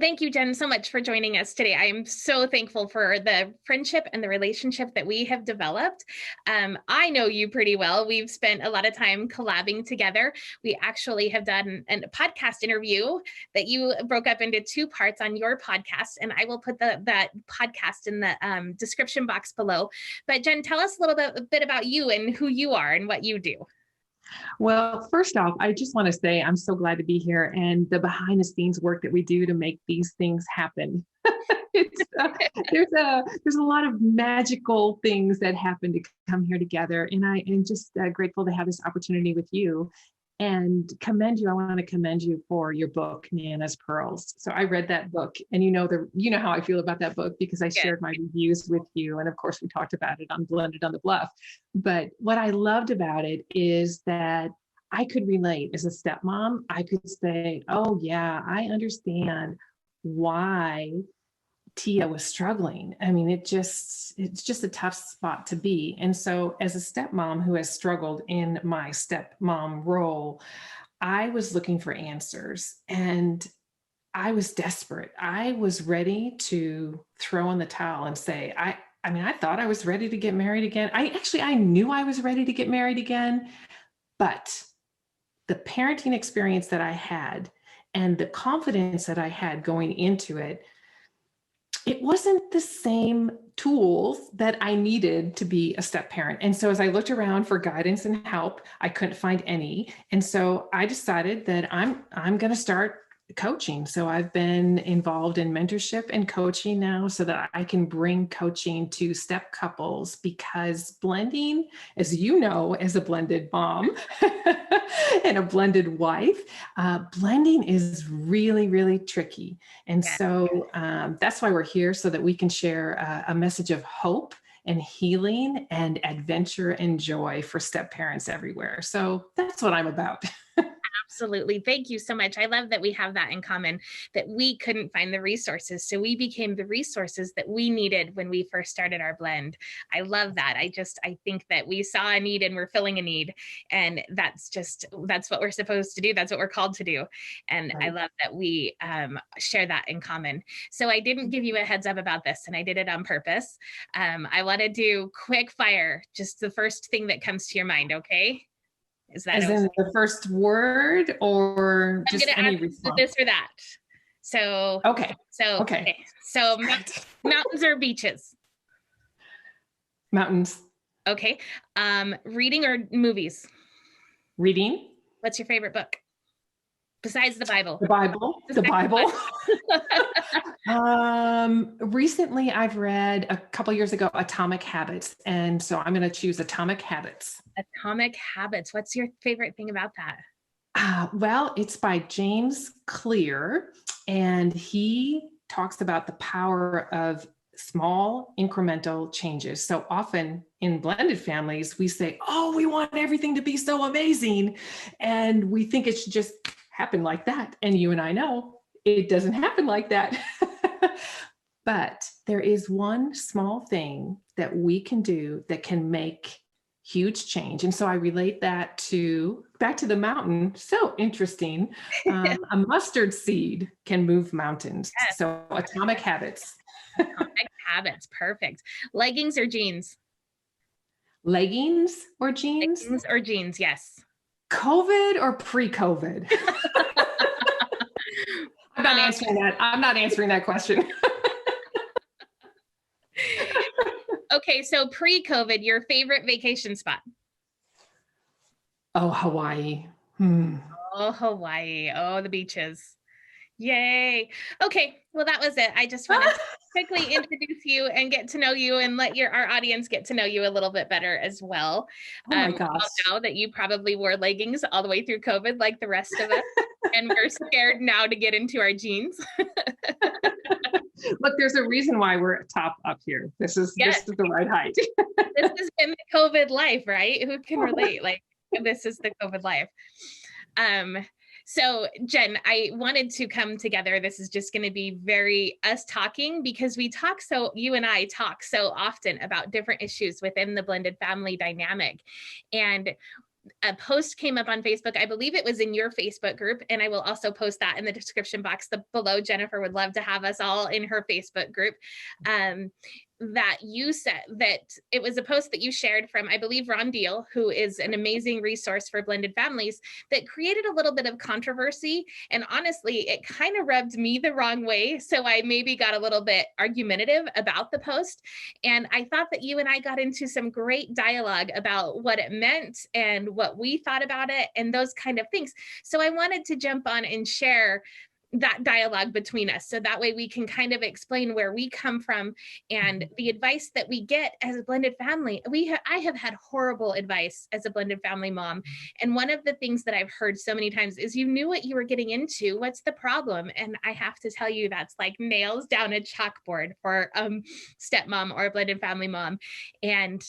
Thank you, Jen, so much for joining us today. I am so thankful for the friendship and the relationship that we have developed. I know you pretty well. We've spent a lot of time collabing together. We actually have done a podcast interview that you broke up into two parts on your podcast, and I will put that podcast in the description box below. But Jen, tell us a little bit about you and who you are and what you do. Well, first off, I just want to say I'm so glad to be here and the behind the scenes work that we do to make these things happen. it's, there's a lot of magical things that happen to come here together. And I am just grateful to have this opportunity with you and commend you. I want to commend you for your book, Nana's Pearls. So I read that book, and you know how I feel about that book because I shared my reviews with you. And of course, we talked about it on Blended on the Bluff. But what I loved about it is that I could relate as a stepmom. I could say, oh yeah, I understand why Tia was struggling. I mean, it's just a tough spot to be. And so as a stepmom who has struggled in my stepmom role, I was looking for answers and I was desperate. I was ready to throw in the towel and say, I thought I was ready to get married again. I knew I was ready to get married again, but the parenting experience that I had and the confidence that I had going into it, it wasn't the same tools that I needed to be a step parent. And so as I looked around for guidance and help, I couldn't find any. And so I decided that I'm going to start coaching. So I've been involved in mentorship and coaching now so that I can bring coaching to step couples, because blending, as you know, as a blended mom and a blended wife, blending is really, really tricky. And so that's why we're here, so that we can share a message of hope and healing and adventure and joy for step parents everywhere. So that's what I'm about. Absolutely. Thank you so much. I love that we have that in common, that we couldn't find the resources. So we became the resources that we needed when we first started our blend. I love that. I think that we saw a need and we're filling a need. And that's what we're supposed to do. That's what we're called to do. And right. I love that we share that in common. So I didn't give you a heads up about this, and I did it on purpose. I want to do quick fire, just the first thing that comes to your mind. Okay. Is that as in the first word, or just any response? This or that? So okay. So mountains or beaches? Mountains. Okay. Reading or movies? Reading. What's your favorite book besides the Bible? The Bible. Recently I've read a couple years ago Atomic Habits, and so I'm going to choose Atomic Habits. Atomic Habits. What's your favorite thing about that? Well, it's by James Clear, and he talks about the power of small incremental changes. So often in blended families, we say, oh, we want everything to be so amazing, and we think it should just happen like that. And you and I know it doesn't happen like that. But there is one small thing that we can do that can make huge change. And so I relate that back to the mountain. So interesting. A mustard seed can move mountains. Yes. So Atomic Habits. Atomic Habits. Perfect. Leggings or jeans? Leggings or jeans? Leggings or jeans, yes. COVID or pre-COVID? I'm not answering that. I'm not answering that question. Okay, so pre-COVID, your favorite vacation spot? Oh, Hawaii. Oh, Hawaii. Oh, the beaches. Yay. Okay, well, that was it. I just wanted to quickly introduce you and get to know you and let our audience get to know you a little bit better as well. Oh my gosh. I'll know that you probably wore leggings all the way through COVID like the rest of us, and we're scared now to get into our jeans. Look, there's a reason why we're top up here. This is the right height. This has been the COVID life, right? Who can relate? Like, this is the COVID life. So Jen, I wanted to come together. This is just going to be very us talking, because you and I talk so often about different issues within the blended family dynamic. And a post came up on Facebook. I believe it was in your Facebook group, and I will also post that in the description box below. Jennifer would love to have us all in her Facebook group. That you said that it was a post that you shared from, I believe, Ron Deal, who is an amazing resource for blended families, that created a little bit of controversy. And honestly, it kind of rubbed me the wrong way. So I maybe got a little bit argumentative about the post. And I thought that you and I got into some great dialogue about what it meant and what we thought about it and those kind of things. So I wanted to jump on and share that dialogue between us, so that way we can kind of explain where we come from and the advice that we get as a blended family. I have had horrible advice as a blended family mom, and one of the things that I've heard so many times is, you knew what you were getting into, what's the problem? And I have to tell you, that's like nails down a chalkboard for stepmom or a blended family mom. And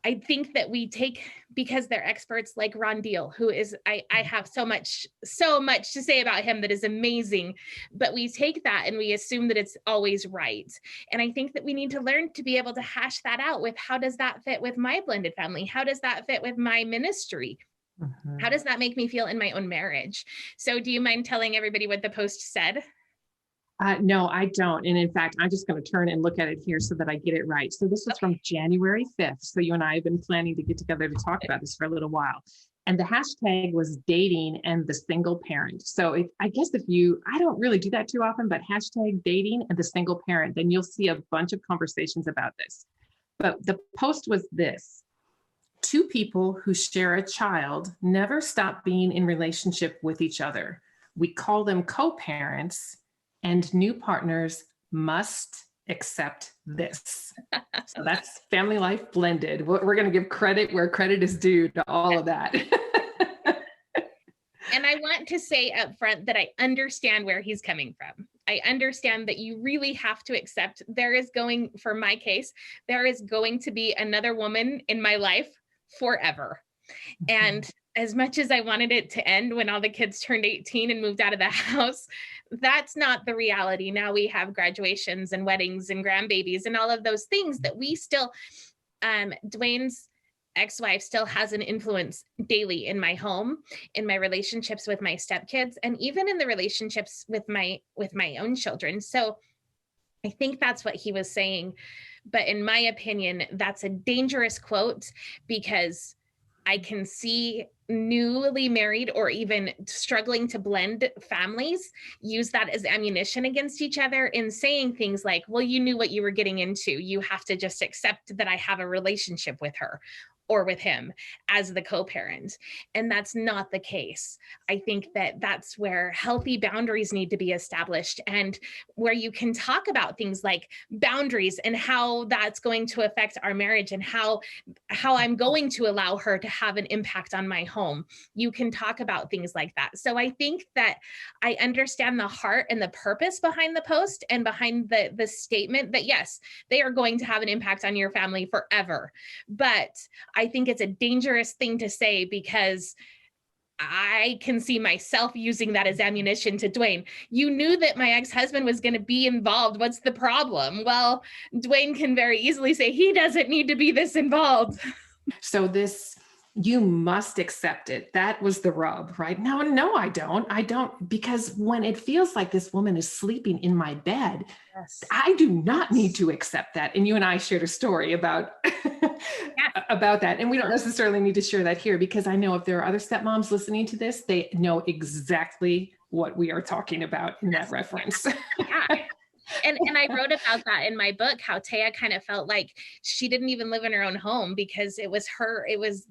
I think that we take, because they're experts like Ron Deal, who is, I have so much to say about him that is amazing, but we take that and we assume that it's always right. And I think that we need to learn to be able to hash that out with, how does that fit with my blended family? How does that fit with my ministry? How does that make me feel in my own marriage? So do you mind telling everybody what the post said? No, I don't. And in fact, I'm just going to turn and look at it here so that I get it right. So this was from January 5th. So you and I have been planning to get together to talk about this for a little while. And the hashtag was dating and the single parent. So I guess I don't really do that too often, but hashtag dating and the single parent, then you'll see a bunch of conversations about this. But the post was this: two people who share a child never stop being in relationship with each other. We call them co-parents, and new partners must accept this. So that's family life blended. We're going to give credit where credit is due to all of that. And I want to say up front that I understand where he's coming from. I understand that you really have to accept for my case, there is going to be another woman in my life forever. And as much as I wanted it to end when all the kids turned 18 and moved out of the house, that's not the reality. Now we have graduations and weddings and grandbabies and all of those things that we still, Dwayne's ex-wife still has an influence daily in my home, in my relationships with my stepkids, and even in the relationships with my own children. So I think that's what he was saying. But in my opinion, that's a dangerous quote, because I can see newly married or even struggling to blend families use that as ammunition against each other in saying things like, well, you knew what you were getting into. You have to just accept that I have a relationship with her or with him as the co-parent. And that's not the case. I think that that's where healthy boundaries need to be established, and where you can talk about things like boundaries and how that's going to affect our marriage, and how I'm going to allow her to have an impact on my home. You can talk about things like that. So I think that I understand the heart and the purpose behind the post and behind the statement that yes, they are going to have an impact on your family forever. But I think it's a dangerous thing to say, because I can see myself using that as ammunition to Dwayne. You knew that my ex-husband was going to be involved. What's the problem? Well, Dwayne can very easily say he doesn't need to be this involved. So you must accept it. That was the rub, right? No, I don't, because when it feels like this woman is sleeping in my bed, yes, I do not need to accept that. And you and I shared a story about, about that. And we don't necessarily need to share that here, because I know if there are other stepmoms listening to this, they know exactly what we are talking about in that reference. Yeah. And I wrote about that in my book, how Taya kind of felt like she didn't even live in her own home because it was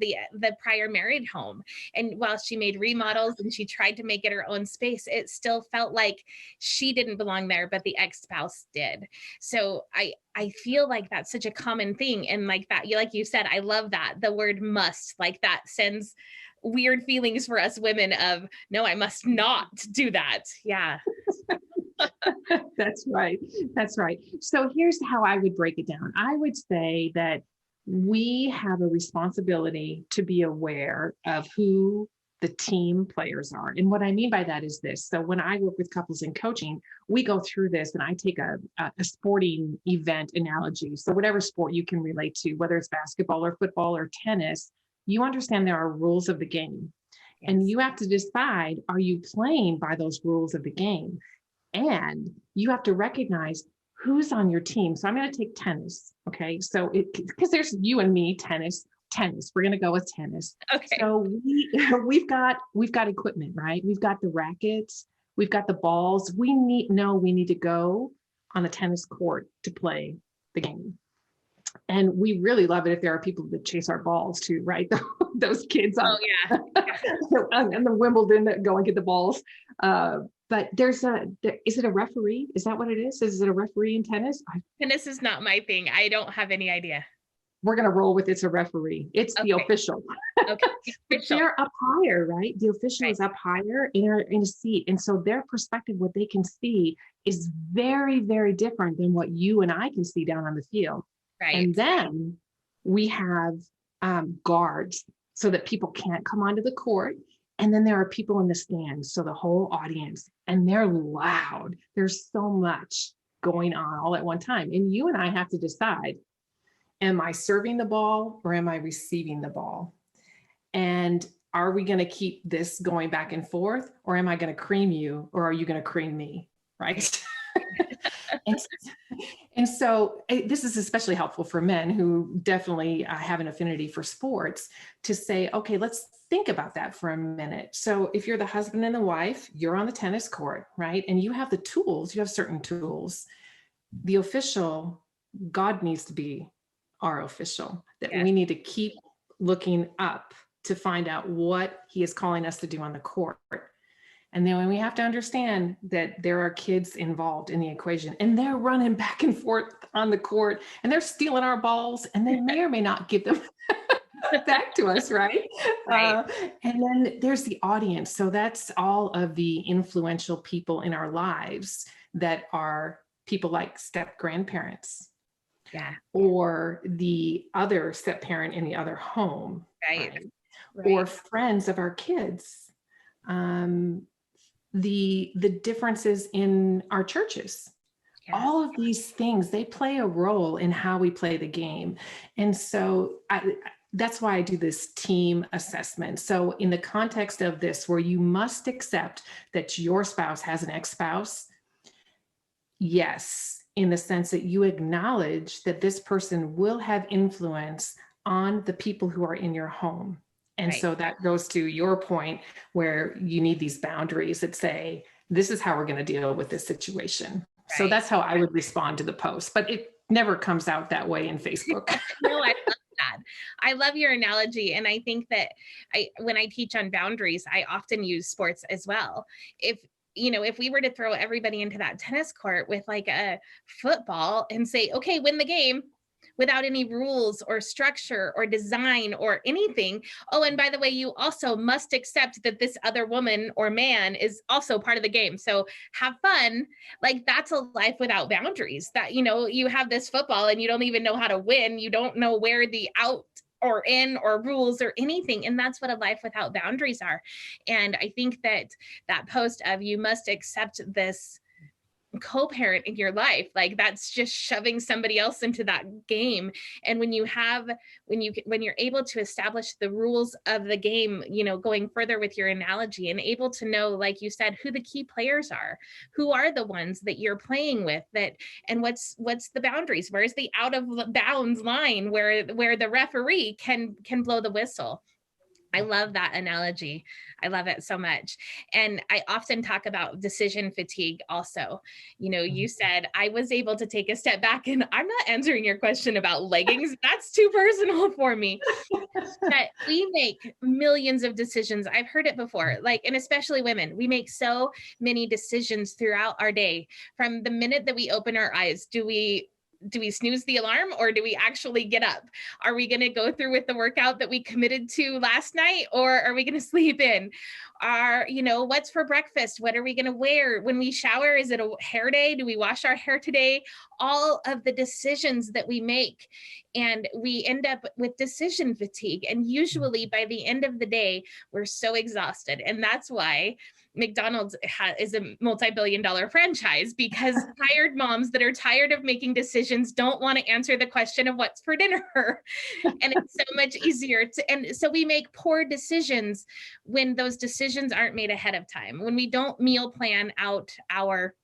the prior married home. And while she made remodels and she tried to make it her own space, it still felt like she didn't belong there, but the ex-spouse did. So I feel like that's such a common thing. And like that, like you said, I love that. The word must, like that sends weird feelings for us women of, no, I must not do that. Yeah. That's right. That's right. So here's how I would break it down. I would say that we have a responsibility to be aware of who the team players are. And what I mean by that is this. So when I work with couples in coaching, we go through this and I take a sporting event analogy. So whatever sport you can relate to, whether it's basketball or football or tennis, you understand there are rules of the game. Yes. And you have to decide, are you playing by those rules of the game? And you have to recognize who's on your team. So I'm going to take tennis. Okay. So because there's you and me, tennis. We're going to go with tennis. Okay. So we've got equipment, right? We've got the rackets, we've got the balls. We need to go on the tennis court to play the game. And we really love it if there are people that chase our balls too, right? Those kids on, Oh yeah. and the Wimbledon that go and get the balls. But is it a referee? Is that what it is? Is it a referee in tennis? Tennis is not my thing. I don't have any idea. We're going to roll with it's a referee. It's the Okay. official. Okay. But they're up higher, right? The official is up higher in a seat. And so their perspective, what they can see is very, very different than what you and I can see down on the field. Right. And then we have guards so that people can't come onto the court. And then there are people in the stands, so the whole audience, and they're loud. There's so much going on all at one time. And you and I have to decide, am I serving the ball or am I receiving the ball? And are we going to keep this going back and forth, or am I going to cream you, or are you going to cream me? Right. and so this is especially helpful for men who definitely have an affinity for sports to say, okay, let's think about that for a minute. So if you're the husband and the wife, you're on the tennis court, right? And you have the tools, you have certain tools. The official, God needs to be our official, that we need to keep looking up to find out what he is calling us to do on the court. And then we have to understand that there are kids involved in the equation, and they're running back and forth on the court, and they're stealing our balls, and they may or may not give them back to us, right? Right. And then there's the audience. So that's all of the influential people in our lives that are people like step grandparents. Yeah. Or the other step parent in the other home. Right. Or friends of our kids. The differences in our churches. All of these things, they play a role in how we play the game. And so that's why I do this team assessment. So in the context of this, where you must accept that your spouse has an ex-spouse, yes, in the sense that you acknowledge that this person will have influence on the people who are in your home. And so that goes to your point where you need these boundaries that say, this is how we're going to deal with this situation. Right. So that's how I would respond to the post, but it never comes out that way in Facebook. No, I love that. I love your analogy. And I think that when I teach on boundaries, I often use sports as well. If we were to throw everybody into that tennis court with like a football and say, okay, win the game, without any rules or structure or design or anything. Oh, and by the way, you also must accept that this other woman or man is also part of the game. So have fun. Like, that's a life without boundaries. That, you have this football and you don't even know how to win. You don't know where the out or in or rules or anything. And that's what a life without boundaries are. And I think that post of you must accept this co-parent in your life, like that's just shoving somebody else into that game. And when you're able to establish the rules of the game, going further with your analogy, and able to know, like you said, who the key players are, who are the ones that you're playing with, and what's the boundaries, where's the out of bounds line where the referee can blow the whistle. I love that analogy. I love it so much. And I often talk about decision fatigue also. You said I was able to take a step back, and I'm not answering your question about leggings. That's too personal for me. But we make millions of decisions. I've heard it before, and especially women, we make so many decisions throughout our day. From the minute that we open our eyes, do we snooze the alarm, or do we actually get up? Are we going to go through with the workout that we committed to last night, or are we going to sleep in? what's for breakfast? What are we going to wear? When we shower, is it a hair day? Do we wash our hair today? All of the decisions that we make. And we end up with decision fatigue. And usually by the end of the day, we're so exhausted. And that's why McDonald's is a multi-billion-dollar franchise, because tired moms that are tired of making decisions don't want to answer the question of what's for dinner. And it's so much easier and so we make poor decisions when those decisions aren't made ahead of time. When we don't meal plan out our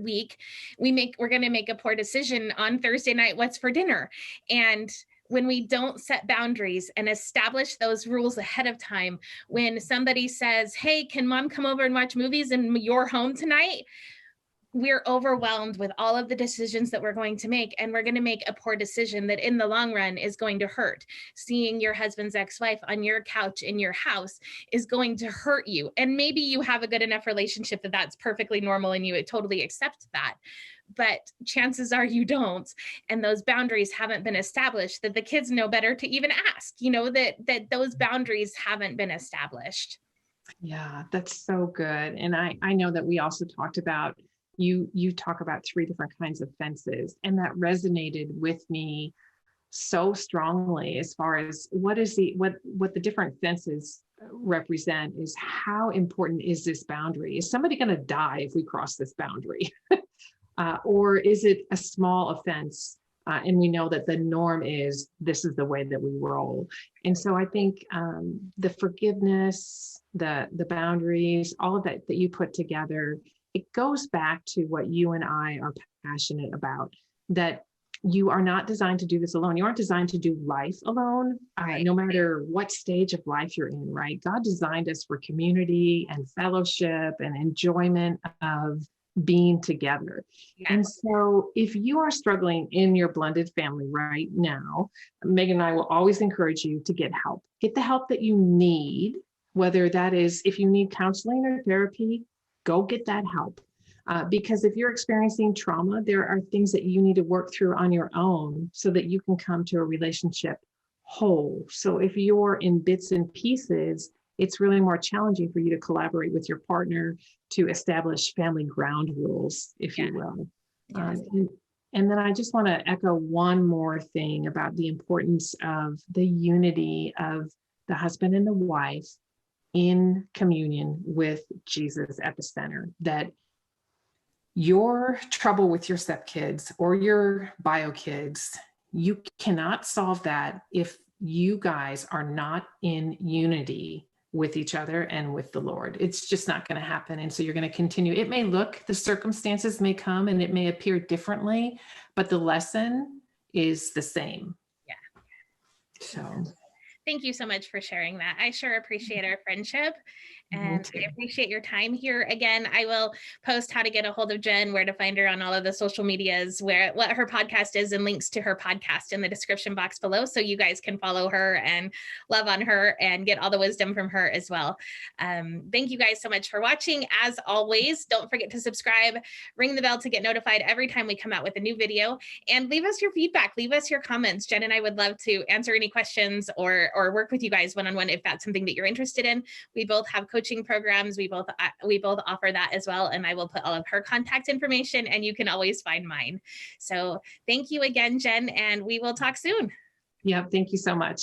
week, we're going to make a poor decision on Thursday night, what's for dinner. And when we don't set boundaries and establish those rules ahead of time, when somebody says, hey, can mom come over and watch movies in your home tonight? We're overwhelmed with all of the decisions that we're going to make, and we're going to make a poor decision that in the long run is going to hurt. Seeing your husband's ex-wife on your couch in your house is going to hurt you. And maybe you have a good enough relationship that that's perfectly normal and you totally accept that. But chances are you don't. And those boundaries haven't been established, that the kids know better to even ask, that those boundaries haven't been established. Yeah, that's so good. And I know that we also talked about, you talk about 3 different kinds of fences, and that resonated with me so strongly as far as what the different fences represent is how important is this boundary? Is somebody going to die if we cross this boundary? Or is it a small offense? And we know that the norm is this is the way that we roll. And so I think the forgiveness, the boundaries, all of that you put together, it goes back to what you and I are passionate about, that you are not designed to do this alone. You aren't designed to do life alone, Right. No matter what stage of life you're in, right? God designed us for community and fellowship and enjoyment of being together. Yes. And so if you are struggling in your blended family right now, Megan and I will always encourage you to get help. Get the help that you need, whether that is, if you need counseling or therapy, go get that help. Because if you're experiencing trauma, there are things that you need to work through on your own so that you can come to a relationship whole. So if you're in bits and pieces, it's really more challenging for you to collaborate with your partner to establish family ground rules, if you will. Yes. And then I just want to echo one more thing about the importance of the unity of the husband and the wife in communion with Jesus at the center. That your trouble with your stepkids or your bio kids, you cannot solve that if you guys are not in unity with each other and with the Lord. It's just not going to happen. And so you're going to continue. It may look, the circumstances may come and it may appear differently, but the lesson is the same. Yeah. So thank you so much for sharing that. I sure appreciate our friendship. And I appreciate your time here. Again, I will post how to get a hold of Jen, where to find her on all of the social medias, what her podcast is, and links to her podcast in the description box below. So you guys can follow her and love on her and get all the wisdom from her as well. Thank you guys so much for watching. As always, don't forget to subscribe, ring the bell to get notified every time we come out with a new video, and leave us your feedback, leave us your comments. Jen and I would love to answer any questions or work with you guys one-on-one if that's something that you're interested in. We both have coaching programs. We both offer that as well. And I will put all of her contact information, and you can always find mine. So thank you again, Jen, and we will talk soon. Yeah, thank you so much.